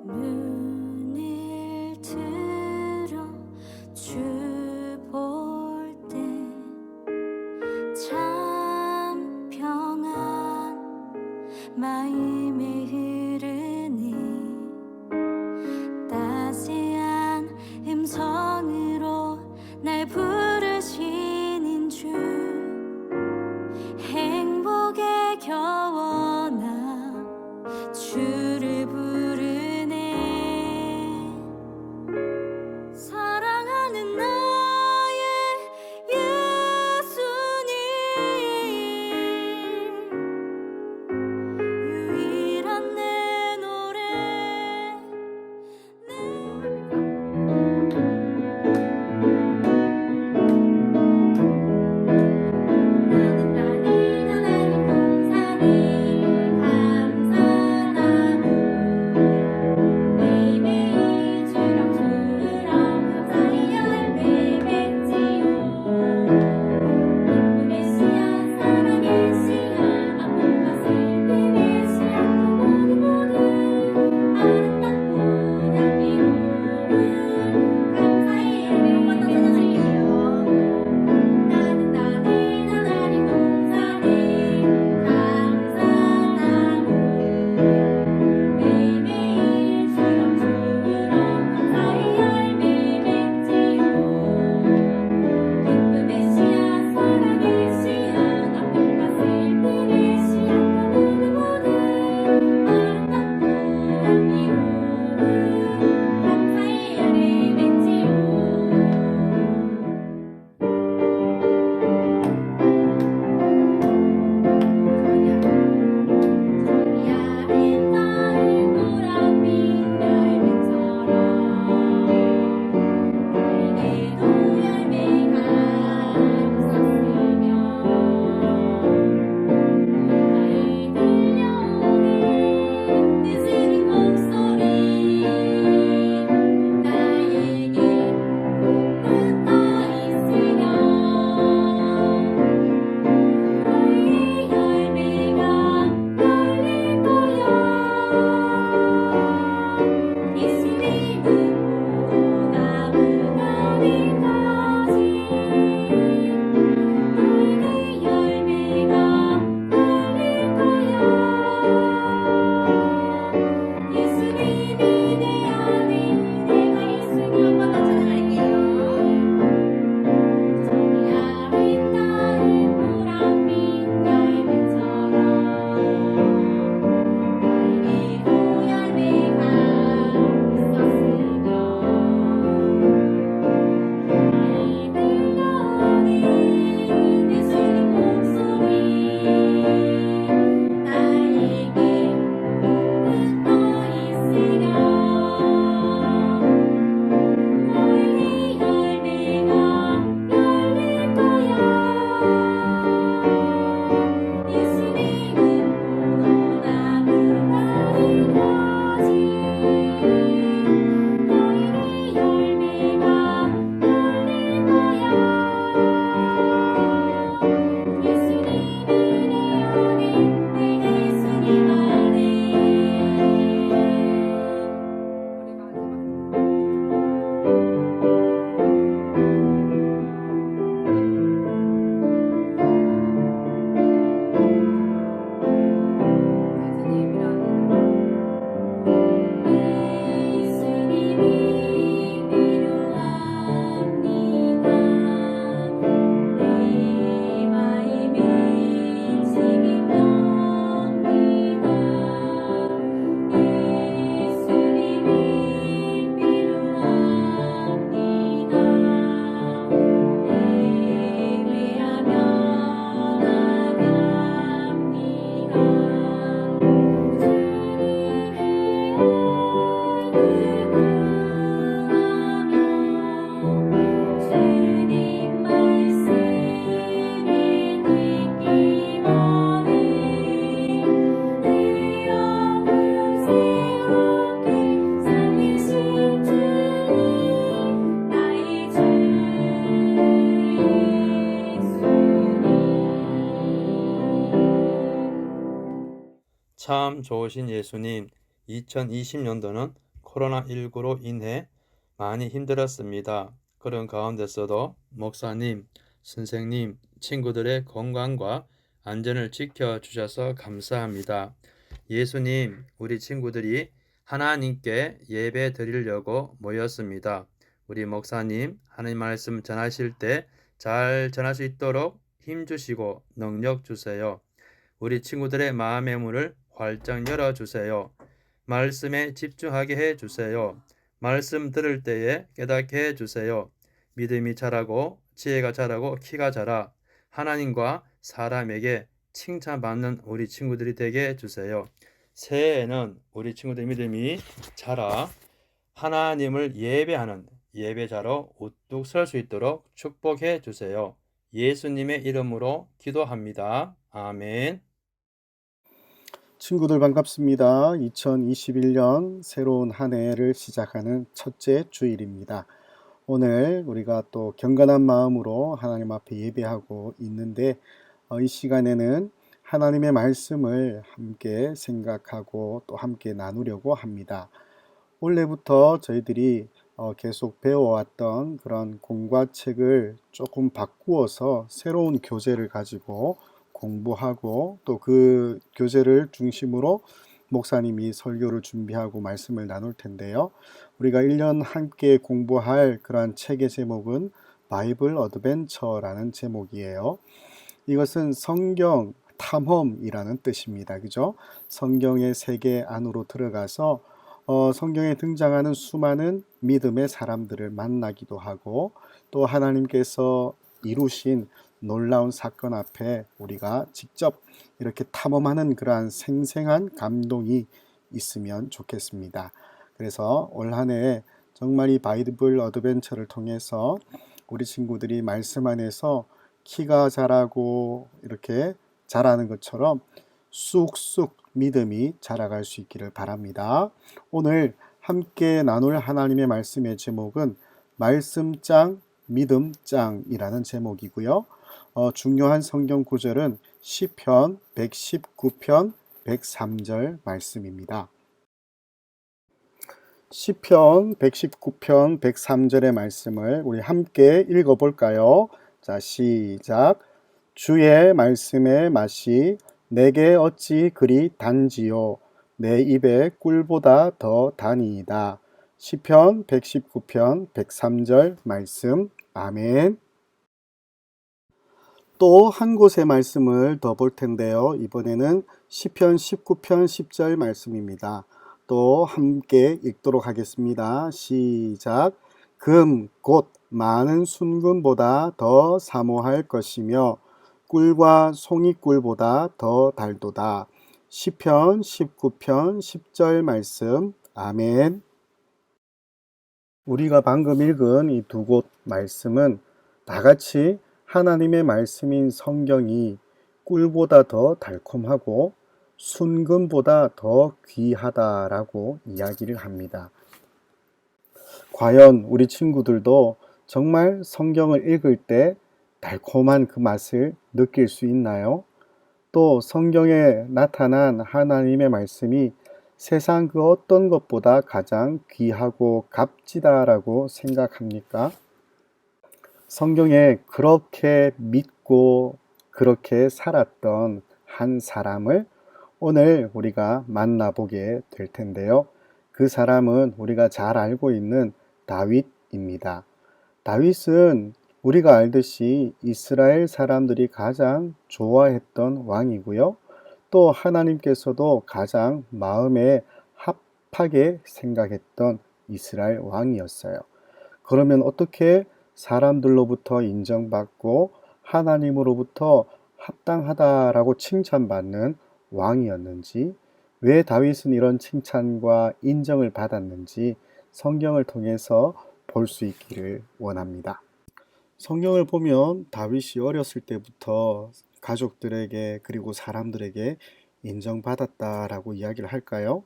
눈을 들어 주 볼 때 참 평안 마음에 흐르니 따스한 음성으로 날 부르시는 주 행복에 겨워 나 주를 부르네. 사랑하는 나의 예수님 유일한 내 노래 참 좋으신 예수님, 2020년도는 코로나19로 인해 많이 힘들었습니다. 그런 가운데서도 목사님, 선생님, 친구들의 건강과 안전을 지켜주셔서 감사합니다. 예수님, 우리 친구들이 하나님께 예배 드리려고 모였습니다. 우리 목사님, 하나님 말씀 전하실 때 잘 전할 수 있도록 힘 주시고 능력 주세요. 우리 친구들의 마음의 문을 활짝 열어주세요. 말씀에 집중하게 해주세요. 말씀 들을 때에 깨닫게 해주세요. 믿음이 자라고 지혜가 자라고 키가 자라 하나님과 사람에게 칭찬받는 우리 친구들이 되게 해주세요. 새해에는 우리 친구들 믿음이 자라 하나님을 예배하는 예배자로 우뚝 설 수 있도록 축복해 주세요. 예수님의 이름으로 기도합니다. 아멘. 친구들 반갑습니다. 2021년 새로운 한 해를 시작하는 첫째 주일입니다. 오늘 우리가 또 경건한 마음으로 하나님 앞에 예배하고 있는데 이 시간에는 하나님의 말씀을 함께 생각하고 또 함께 나누려고 합니다. 올해부터 저희들이 계속 배워왔던 그런 공과책을 조금 바꾸어서 새로운 교재를 가지고 공부하고 또 그 교재를 중심으로 목사님이 설교를 준비하고 말씀을 나눌 텐데요. 우리가 1년 함께 공부할 그러한 책의 제목은 바이블 어드벤처라는 제목이에요. 이것은 성경 탐험이라는 뜻입니다. 그죠? 성경의 세계 안으로 들어가서 성경에 등장하는 수많은 믿음의 사람들을 만나기도 하고 또 하나님께서 이루신 놀라운 사건 앞에 우리가 직접 이렇게 탐험하는 그러한 생생한 감동이 있으면 좋겠습니다. 그래서 올 한 해 정말 이 바이블 어드벤처를 통해서 우리 친구들이 말씀 안에서 키가 자라고 이렇게 자라는 것처럼 쑥쑥 믿음이 자라갈 수 있기를 바랍니다. 오늘 함께 나눌 하나님의 말씀의 제목은 말씀장, 믿음장이라는 제목이고요. 중요한 성경 구절은 시편 119편 103절 말씀입니다. 시편 119편 103절의 말씀을 우리 함께 읽어볼까요? 자, 시작. 주의 말씀의 맛이 내게 어찌 그리 단지요 내 입에 꿀보다 더 다니이다. 시편 119편 103절 말씀. 아멘. 또 한 곳의 말씀을 더 볼 텐데요. 이번에는 시편 19편 10절 말씀입니다. 또 함께 읽도록 하겠습니다. 시작. 금 곧 많은 순금보다 더 사모할 것이며 꿀과 송이꿀보다 더 달도다. 시편 19편 10절 말씀. 아멘. 우리가 방금 읽은 이 두 곳 말씀은 다 같이 하나님의 말씀인 성경이 꿀보다 더 달콤하고 순금보다 더 귀하다라고 이야기를 합니다. 과연 우리 친구들도 정말 성경을 읽을 때 달콤한 그 맛을 느낄 수 있나요? 또 성경에 나타난 하나님의 말씀이 세상 그 어떤 것보다 가장 귀하고 값지다라고 생각합니까? 성경에 그렇게 믿고 그렇게 살았던 한 사람을 오늘 우리가 만나보게 될 텐데요. 그 사람은 우리가 잘 알고 있는 다윗입니다. 다윗은 우리가 알듯이 이스라엘 사람들이 가장 좋아했던 왕이고요. 또 하나님께서도 가장 마음에 합하게 생각했던 이스라엘 왕이었어요. 그러면 어떻게 사람들로부터 인정받고 하나님으로부터 합당하다라고 칭찬받는 왕이었는지, 왜 다윗은 이런 칭찬과 인정을 받았는지 성경을 통해서 볼 수 있기를 원합니다. 성경을 보면 다윗이 어렸을 때부터 가족들에게 그리고 사람들에게 인정받았다라고 이야기를 할까요?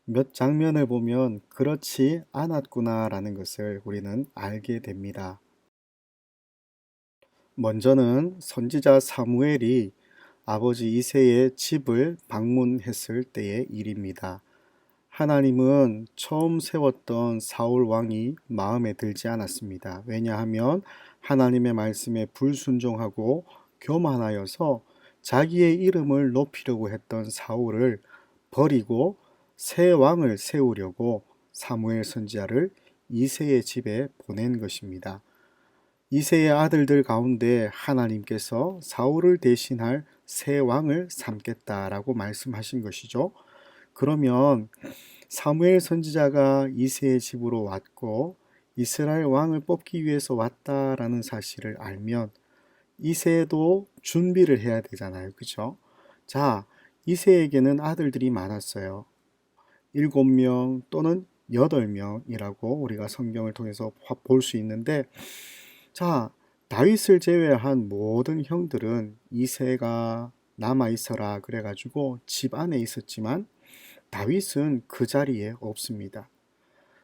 몇 장면을 보면 그렇지 않았구나라는 것을 우리는 알게 됩니다. 먼저는 선지자 사무엘이 아버지 이새의 집을 방문했을 때의 일입니다. 하나님은 처음 세웠던 사울 왕이 마음에 들지 않았습니다. 왜냐하면 하나님의 말씀에 불순종하고 교만하여서 자기의 이름을 높이려고 했던 사울을 버리고 새 왕을 세우려고 사무엘 선지자를 이새의 집에 보낸 것입니다. 이새의 아들들 가운데 하나님께서 사울을 대신할 새 왕을 삼겠다라고 말씀하신 것이죠. 그러면 사무엘 선지자가 이새의 집으로 왔고 이스라엘 왕을 뽑기 위해서 왔다라는 사실을 알면 이새도 준비를 해야 되잖아요. 그죠? 자, 이새에게는 아들들이 많았어요. 7명 또는 8명이라고 우리가 성경을 통해서 볼 수 있는데, 자, 다윗을 제외한 모든 형들은 이새가 남아 있어라 그래가지고 집 안에 있었지만 다윗은 그 자리에 없습니다.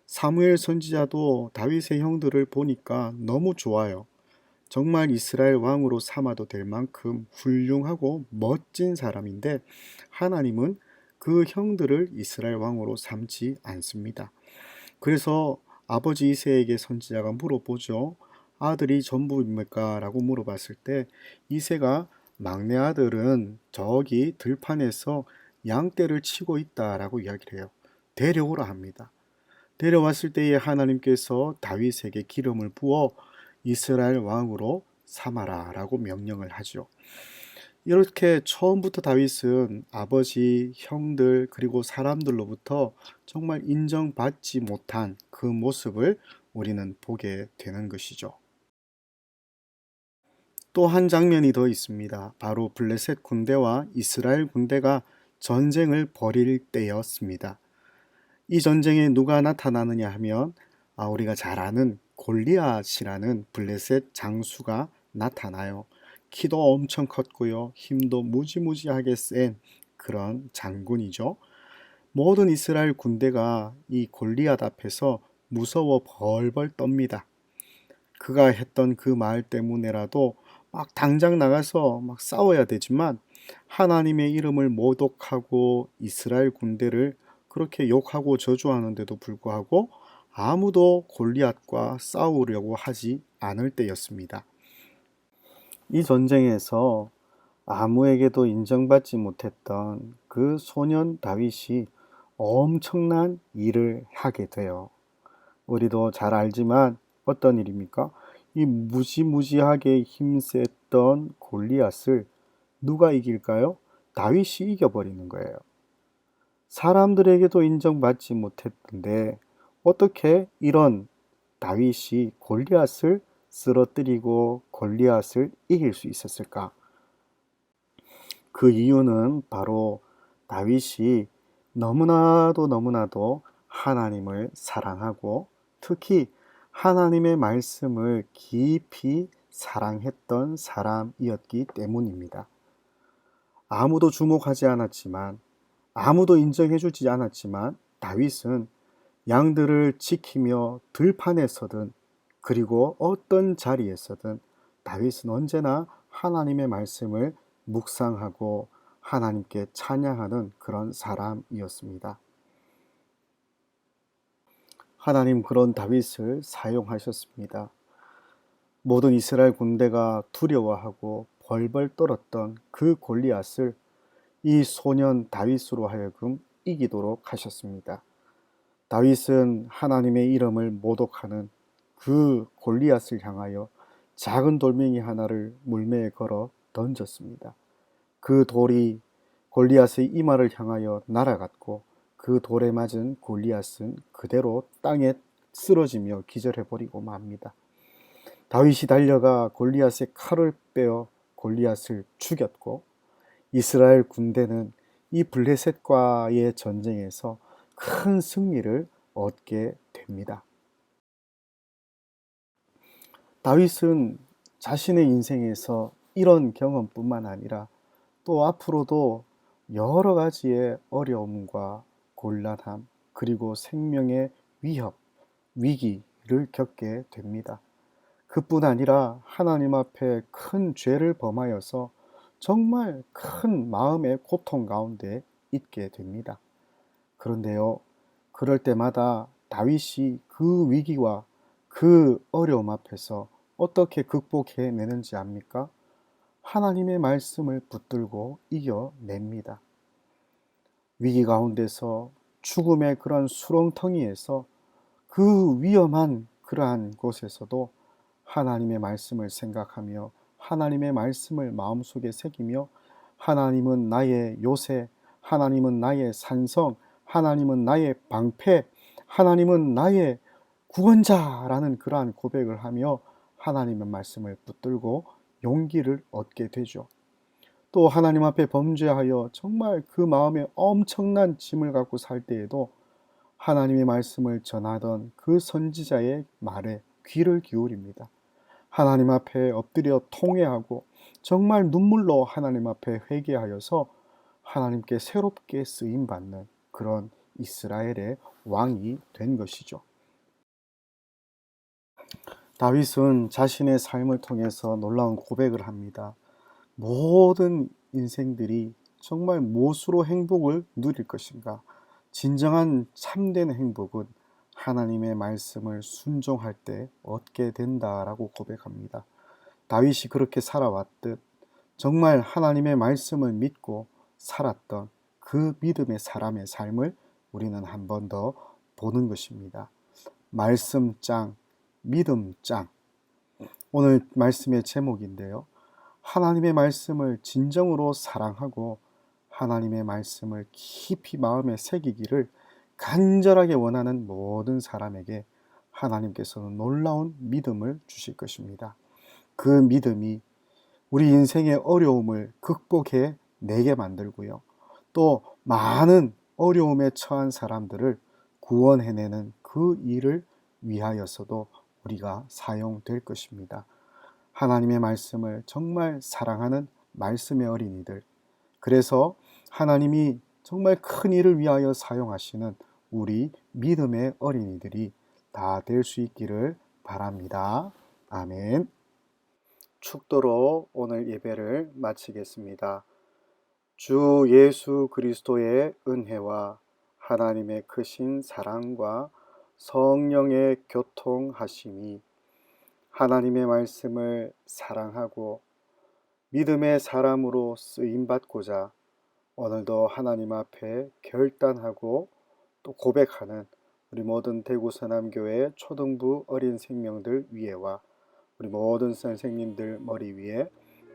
사무엘 선지자도 다윗의 형들을 보니까 너무 좋아요. 정말 이스라엘 왕으로 삼아도 될 만큼 훌륭하고 멋진 사람인데 하나님은 그 형들을 이스라엘 왕으로 삼지 않습니다. 그래서 아버지 이새에게 선지자가 물어보죠. 아들이 전부입니까? 라고 물어봤을 때 이새가 막내 아들은 저기 들판에서 양떼를 치고 있다라고 이야기를 해요. 데려오라 합니다. 데려왔을 때에 하나님께서 다윗에게 기름을 부어 이스라엘 왕으로 삼아라 라고 명령을 하죠. 이렇게 처음부터 다윗은 아버지, 형들, 그리고 사람들로부터 정말 인정받지 못한 그 모습을 우리는 보게 되는 것이죠. 또 한 장면이 더 있습니다. 바로 블레셋 군대와 이스라엘 군대가 전쟁을 벌일 때였습니다. 이 전쟁에 누가 나타나느냐 하면 우리가 잘 아는 골리앗이라는 블레셋 장수가 나타나요. 키도 엄청 컸고요. 힘도 무지무지하게 센 그런 장군이죠. 모든 이스라엘 군대가 이 골리앗 앞에서 무서워 벌벌 떱니다. 그가 했던 그 말 때문에라도 막 당장 나가서 막 싸워야 되지만 하나님의 이름을 모독하고 이스라엘 군대를 그렇게 욕하고 저주하는데도 불구하고 아무도 골리앗과 싸우려고 하지 않을 때였습니다. 이 전쟁에서 아무에게도 인정받지 못했던 그 소년 다윗이 엄청난 일을 하게 돼요. 우리도 잘 알지만 어떤 일입니까? 이 무지무지하게 힘셌던 골리앗을 누가 이길까요? 다윗이 이겨버리는 거예요. 사람들에게도 인정받지 못했는데 어떻게 이런 다윗이 골리앗을 쓰러뜨리고 골리앗을 이길 수 있었을까? 그 이유는 바로 다윗이 너무나도 하나님을 사랑하고 특히 하나님의 말씀을 깊이 사랑했던 사람이었기 때문입니다. 아무도 주목하지 않았지만 아무도 인정해주지 않았지만 다윗은 양들을 지키며 들판에서든 그리고 어떤 자리에서든 다윗은 언제나 하나님의 말씀을 묵상하고 하나님께 찬양하는 그런 사람이었습니다. 하나님 그런 다윗을 사용하셨습니다. 모든 이스라엘 군대가 두려워하고 벌벌 떨었던 그 골리앗을 이 소년 다윗으로 하여금 이기도록 하셨습니다. 다윗은 하나님의 이름을 모독하는 그 골리앗을 향하여 작은 돌멩이 하나를 물매에 걸어 던졌습니다. 그 돌이 골리앗의 이마를 향하여 날아갔고 그 돌에 맞은 골리앗은 그대로 땅에 쓰러지며 기절해버리고 맙니다. 다윗이 달려가 골리앗의 칼을 빼어 골리앗을 죽였고 이스라엘 군대는 이 블레셋과의 전쟁에서 큰 승리를 얻게 됩니다. 다윗은 자신의 인생에서 이런 경험뿐만 아니라 또 앞으로도 여러 가지의 어려움과 곤란함 그리고 생명의 위협, 위기를 겪게 됩니다. 그뿐 아니라 하나님 앞에 큰 죄를 범하여서 정말 큰 마음의 고통 가운데 있게 됩니다. 그런데요, 그럴 때마다 다윗이 그 위기와 그 어려움 앞에서 어떻게 극복해내는지 압니까? 하나님의 말씀을 붙들고 이겨냅니다. 위기 가운데서 죽음의 그런 수렁텅이에서 그 위험한 그러한 곳에서도 하나님의 말씀을 생각하며 하나님의 말씀을 마음속에 새기며 하나님은 나의 요새, 하나님은 나의 산성, 하나님은 나의 방패, 하나님은 나의 구원자라는 그러한 고백을 하며 하나님의 말씀을 붙들고 용기를 얻게 되죠. 또 하나님 앞에 범죄하여 정말 그 마음에 엄청난 짐을 갖고 살 때에도 하나님의 말씀을 전하던 그 선지자의 말에 귀를 기울입니다. 하나님 앞에 엎드려 통회하고 정말 눈물로 하나님 앞에 회개하여서 하나님께 새롭게 쓰임받는 그런 이스라엘의 왕이 된 것이죠. 다윗은 자신의 삶을 통해서 놀라운 고백을 합니다. 모든 인생들이 정말 무엇으로 행복을 누릴 것인가? 진정한 참된 행복은 하나님의 말씀을 순종할 때 얻게 된다라고 고백합니다. 다윗이 그렇게 살아왔듯 정말 하나님의 말씀을 믿고 살았던 그 믿음의 사람의 삶을 우리는 한 번 더 보는 것입니다. 말씀장, 믿음장. 오늘 말씀의 제목인데요. 하나님의 말씀을 진정으로 사랑하고 하나님의 말씀을 깊이 마음에 새기기를 간절하게 원하는 모든 사람에게 하나님께서는 놀라운 믿음을 주실 것입니다. 그 믿음이 우리 인생의 어려움을 극복해 내게 만들고요. 또 많은 어려움에 처한 사람들을 구원해내는 그 일을 위하여서도 우리가 사용될 것입니다. 하나님의 말씀을 정말 사랑하는 말씀의 어린이들, 그래서 하나님이 정말 큰 일을 위하여 사용하시는 우리 믿음의 어린이들이 다 될 수 있기를 바랍니다. 아멘. 축도로 오늘 예배를 마치겠습니다. 주 예수 그리스도의 은혜와 하나님의 크신 사랑과 성령의 교통하심이 하나님의 말씀을 사랑하고 믿음의 사람으로 쓰임받고자 오늘도 하나님 앞에 결단하고 또 고백하는 우리 모든 대구 서남교회 초등부 어린 생명들 위에와 우리 모든 선생님들 머리 위에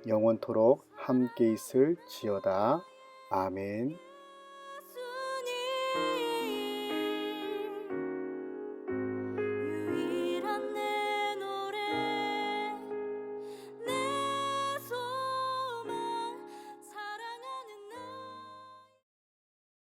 영원토록 함께 있을지어다. 아멘.